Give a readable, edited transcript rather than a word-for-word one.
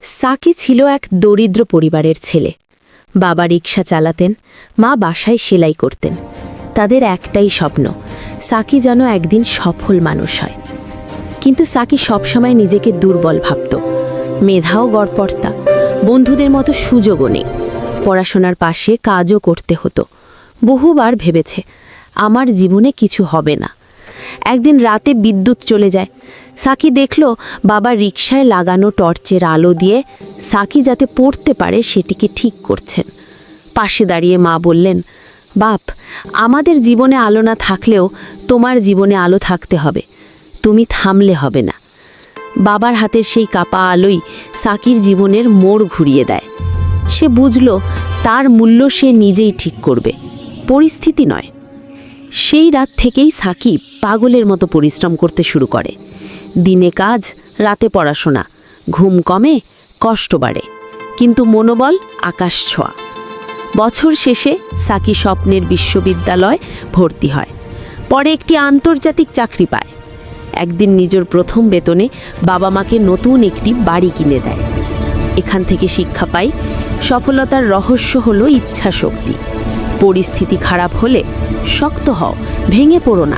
Psaki ছিল এক দরিদ্র পরিবারের ছেলে। বাবা রিকশা চালাতেন, মা বাসায় সেলাই করতেন। তাদের একটাই স্বপ্ন, সাকি যেন একদিন সফল মানুষ হয়। কিন্তু সাকি সবসময় নিজেকে দুর্বল ভাবত। মেধাও গড়পড়তা, বন্ধুদের মতো সুযোগও নেই। পড়াশোনার পাশে কাজও করতে হতো। বহুবার ভেবেছে আমার জীবনে কিছু হবে না। একদিন রাতে বিদ্যুৎ চলে যায়। সাকি দেখল বাবা রিকশায় লাগানো টর্চের আলো দিয়ে সাকি যাতে পড়তে পারে সেটিকে ঠিক করছেন। পাশে দাঁড়িয়ে মা বললেন, বাপ, আমাদের জীবনে আলো না থাকলেও তোমার জীবনে আলো থাকতে হবে, তুমি থামলে হবে না। বাবার হাতের সেই কাপা আলোই সাকির জীবনের মোড় ঘুরিয়ে দেয়। সে বুঝল তার মূল্য সে নিজেই ঠিক করবে, পরিস্থিতি নয়। সেই রাত থেকেই সাকি পাগলের মতো পরিশ্রম করতে শুরু করে। দিনে কাজ, রাতে পড়াশোনা, ঘুম কমে, কষ্ট বাড়ে, কিন্তু মনোবল আকাশ ছোঁয়া। বছর শেষে সাকি স্বপ্নের বিশ্ববিদ্যালয় ভর্তি হয়। পরে একটি আন্তর্জাতিক চাকরি পায়। একদিন নিজের প্রথম বেতনে বাবা মাকে নতুন একটি বাড়ি কিনে দেয়। এখান থেকে শিক্ষা পাই, সফলতার রহস্য হলো ইচ্ছা শক্তি। পরিস্থিতি খারাপ হলে শক্ত হও, ভেঙে পড়ো না।